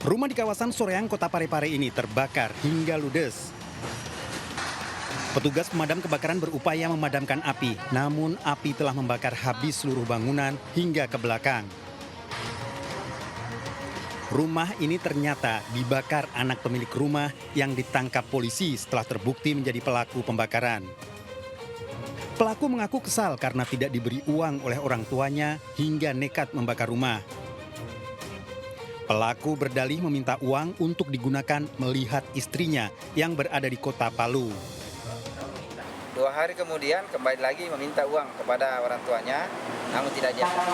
Rumah di kawasan Soreang, Kota Parepare ini terbakar hingga ludes. Petugas pemadam kebakaran berupaya memadamkan api, namun api telah membakar habis seluruh bangunan hingga ke belakang. Rumah ini ternyata dibakar anak pemilik rumah yang ditangkap polisi setelah terbukti menjadi pelaku pembakaran. Pelaku mengaku kesal karena tidak diberi uang oleh orang tuanya hingga nekat membakar rumah. Pelaku berdalih meminta uang untuk digunakan melihat istrinya yang berada di kota Palu. 2 hari kemudian kembali lagi meminta uang kepada orang tuanya, namun tidak jadi.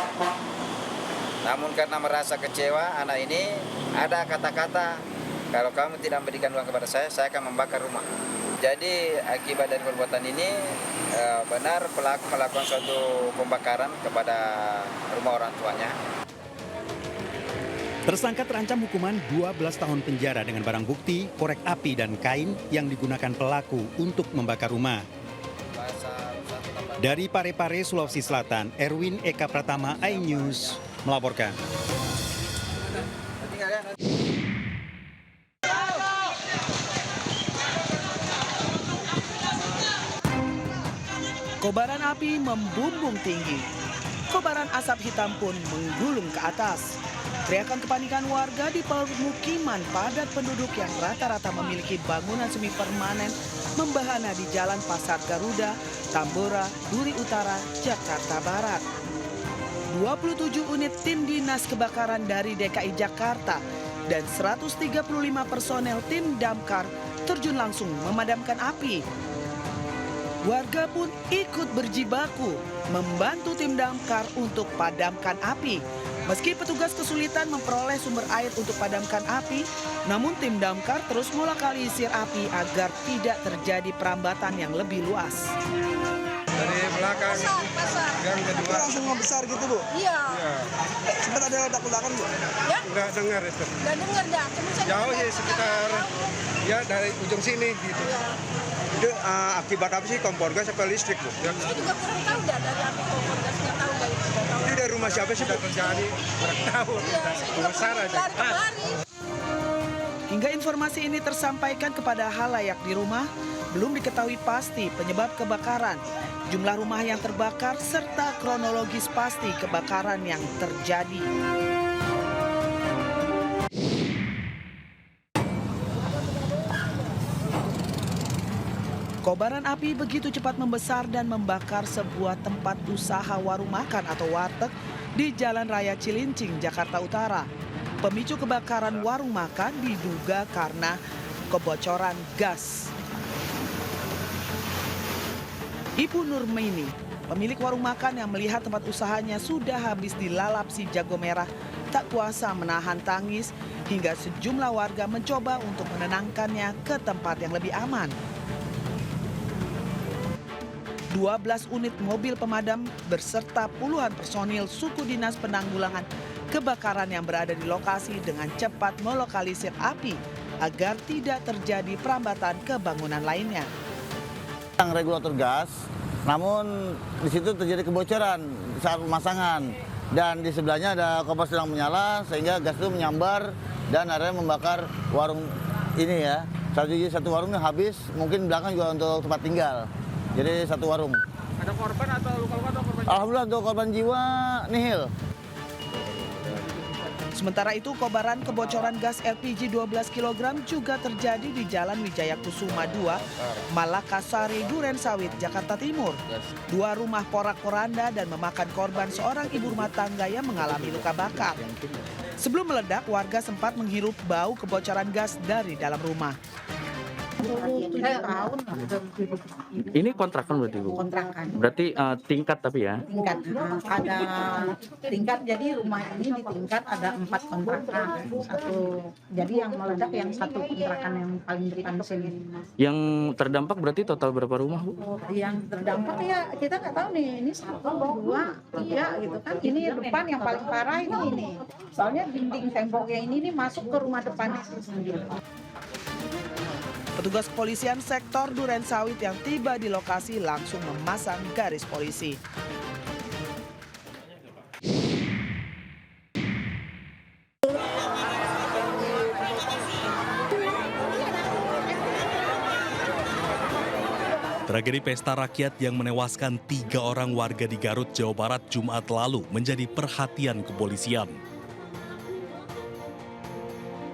Namun karena merasa kecewa, anak ini ada kata-kata, kalau kamu tidak memberikan uang kepada saya akan membakar rumah. Jadi akibat dari perbuatan ini benar pelaku melakukan suatu pembakaran kepada rumah orang tuanya. Tersangka terancam hukuman 12 tahun penjara dengan barang bukti, korek api dan kain yang digunakan pelaku untuk membakar rumah. Dari Parepare, Sulawesi Selatan, Erwin Eka Pratama, iNews melaporkan. Kobaran api membumbung tinggi. Kobaran asap hitam pun menggulung ke atas. Teriakan kepanikan warga di permukiman padat penduduk yang rata-rata memiliki bangunan semi permanen membahana di Jalan Pasar Garuda, Tambora, Duri Utara, Jakarta Barat. 27 unit tim dinas kebakaran dari DKI Jakarta dan 135 personel tim damkar terjun langsung memadamkan api. Warga pun ikut berjibaku membantu tim damkar untuk padamkan api. Meski petugas kesulitan memperoleh sumber air untuk padamkan api, namun tim damkar terus melokalisir api agar tidak terjadi perambatan yang lebih luas. Dari belakang, gang kedua. Langsung membesar gitu, Bu? Iya. Sempat ada ledak-ledakan, Bu? Ya? Nggak dengar itu. Nggak dengar dah. Jauh ya sekitar, ya dari ujung sini gitu. Itu akibat apa sih, kompor gas atau listrik, Bu? Saya juga kurang tahu dah dari api kompor gas, nggak tahu dari itu. Ini dari rumah siapa sih, Bu? Terjadi, kurang tahu. Besar aja. Hingga informasi ini tersampaikan kepada halayak di rumah, belum diketahui pasti penyebab kebakaran, jumlah rumah yang terbakar, serta kronologis pasti kebakaran yang terjadi. Kobaran api begitu cepat membesar dan membakar sebuah tempat usaha warung makan atau warteg di Jalan Raya Cilincing, Jakarta Utara. Pemicu kebakaran warung makan diduga karena kebocoran gas. Ibu Nurmini, pemilik warung makan yang melihat tempat usahanya sudah habis dilalap si jago merah, tak kuasa menahan tangis hingga sejumlah warga mencoba untuk menenangkannya ke tempat yang lebih aman. 12 unit mobil pemadam beserta puluhan personil suku dinas penanggulangan kebakaran yang berada di lokasi dengan cepat melokalisir api agar tidak terjadi perambatan ke bangunan lainnya. Regulator gas, namun di situ terjadi kebocoran saat pemasangan dan di sebelahnya ada kompor sedang menyala sehingga gas itu menyambar dan akhirnya membakar warung ini ya. Satu warungnya habis, mungkin belakang juga untuk tempat tinggal. Jadi satu warung. Ada korban atau luka-luka atau korban? Alhamdulillah untuk korban jiwa nihil. Sementara itu, kobaran kebocoran gas LPG 12 kg juga terjadi di Jalan Wijaya Kusuma 2, Malakasari, Duren Sawit, Jakarta Timur. 2 rumah porak-poranda dan memakan korban seorang ibu rumah tangga yang mengalami luka bakar. Sebelum meledak, warga sempat menghirup bau kebocoran gas dari dalam rumah. 7 tahun. Ini kontrakan berarti, Bu? Kontrakan. Berarti tingkat tapi ya? Tingkat. Ada tingkat, jadi rumah ini di tingkat ada 4 kontrakan. Jadi yang meledak yang 1 kontrakan yang paling depan sini. Yang terdampak berarti total berapa rumah, Bu? Yang terdampak ya kita nggak tahu nih, ini 1, 2, 3 gitu kan. Ini depan yang paling parah ini. Soalnya dinding temboknya ini masuk ke rumah depannya sendiri. Petugas kepolisian sektor Duren Sawit yang tiba di lokasi langsung memasang garis polisi. Tragedi pesta rakyat yang menewaskan 3 orang warga di Garut, Jawa Barat Jumat lalu menjadi perhatian kepolisian.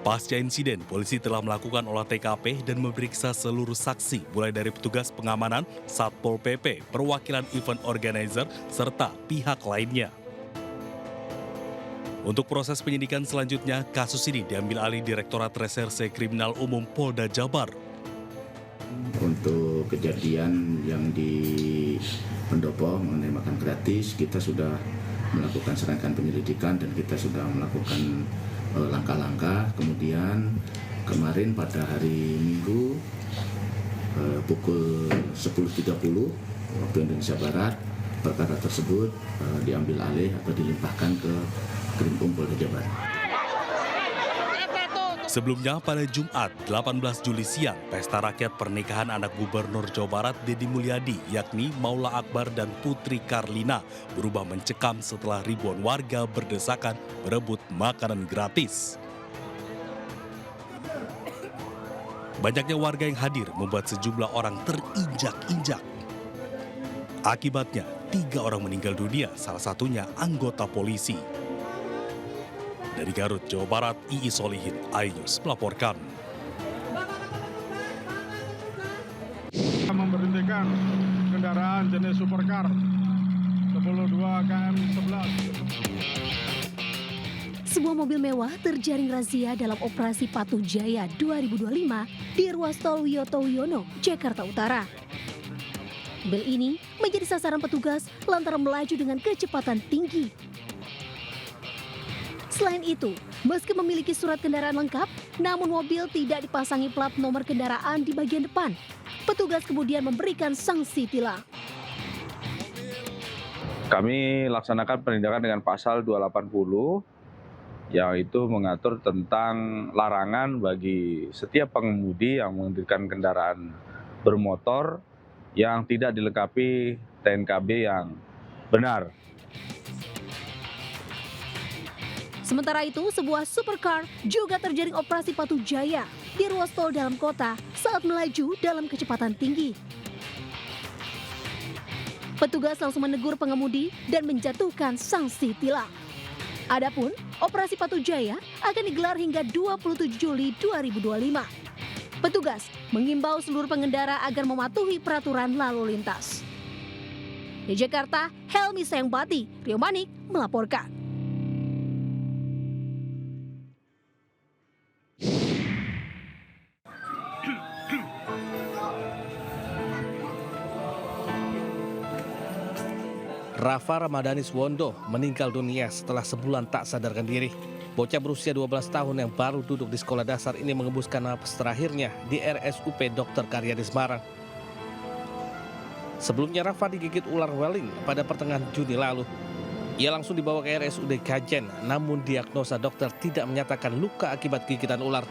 Pasca insiden, polisi telah melakukan olah TKP dan memeriksa seluruh saksi, mulai dari petugas pengamanan, Satpol PP, perwakilan event organizer, serta pihak lainnya. Untuk proses penyidikan selanjutnya, kasus ini diambil alih Direktorat Reserse Kriminal Umum Polda Jabar. Untuk kejadian yang di Pendopo mengenai makan gratis, kita sudah melakukan serangkaian penyelidikan dan kita sudah melakukan langkah-langkah. Kemudian kemarin pada hari Minggu pukul 10.30 waktu Indonesia Barat, perkara tersebut diambil alih atau dilimpahkan ke Krimum Polda Jabar. Sebelumnya pada Jumat 18 Juli siang, pesta rakyat pernikahan anak Gubernur Jawa Barat Deddy Mulyadi, yakni Maula Akbar dan Putri Karlina, berubah mencekam setelah ribuan warga berdesakan berebut makanan gratis. Banyaknya warga yang hadir membuat sejumlah orang terinjak-injak. Akibatnya, 3 orang meninggal dunia, salah satunya anggota polisi. Dari Garut, Jawa Barat, Ii Solihin, iNews melaporkan. Memberhentikan kendaraan jenis supercar 102 KM 11. Sebuah mobil mewah terjaring razia dalam operasi Patuh Jaya 2025 di ruas tol Wiyoto Wiono, Jakarta Utara. Mobil ini menjadi sasaran petugas lantaran melaju dengan kecepatan tinggi. Selain itu, meski memiliki surat kendaraan lengkap, namun mobil tidak dipasangi plat nomor kendaraan di bagian depan. Petugas kemudian memberikan sanksi tilang. Kami laksanakan penindakan dengan pasal 280, yang itu mengatur tentang larangan bagi setiap pengemudi yang mengendarai kendaraan bermotor yang tidak dilengkapi TNKB yang benar. Sementara itu, sebuah supercar juga terjaring operasi Patuh Jaya di ruas tol dalam kota saat melaju dalam kecepatan tinggi. Petugas langsung menegur pengemudi dan menjatuhkan sanksi tilang. Adapun operasi Patuh Jaya akan digelar hingga 27 Juli 2025. Petugas mengimbau seluruh pengendara agar mematuhi peraturan lalu lintas. Di Jakarta, Helmi Sayangbati, Rio Manik melaporkan. Rafa Ramadhani Suwondo meninggal dunia setelah sebulan tak sadarkan diri. Bocah berusia 12 tahun yang baru duduk di sekolah dasar ini mengembuskan napas terakhirnya di RSUP Dr. Karyadi Semarang. Sebelumnya Rafa digigit ular weling pada pertengahan Juni lalu. Ia langsung dibawa ke RSUD Kajen, namun diagnosa dokter tidak menyatakan luka akibat gigitan ular.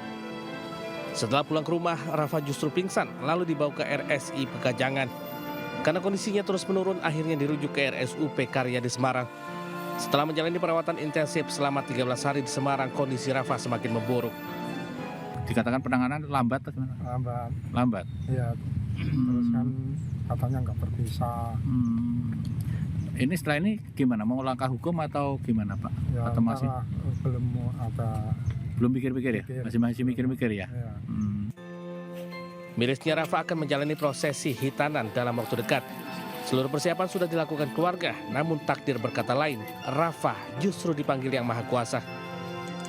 Setelah pulang ke rumah, Rafa justru pingsan lalu dibawa ke RSI Pegajangan. Karena kondisinya terus menurun, akhirnya dirujuk ke RSUP Karyadi Semarang. Setelah menjalani perawatan intensif selama 13 hari di Semarang, kondisi Rafa semakin memburuk. Dikatakan penanganan lambat atau gimana? Lambat. Lambat? Iya, terus kan katanya nggak berpisah. Ini setelah ini gimana? Mau langkah hukum atau gimana Pak? Ya, atau masih? Belum ada. Belum pikir-pikir ya? Masih mikir-mikir ya? Ya. Mirisnya Rafa akan menjalani prosesi hitanan dalam waktu dekat. Seluruh persiapan sudah dilakukan keluarga, namun takdir berkata lain. Rafa justru dipanggil Yang Maha Kuasa.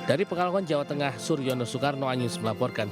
Dari Pekalongan, Jawa Tengah, Suryono Soekarno, iNews melaporkan.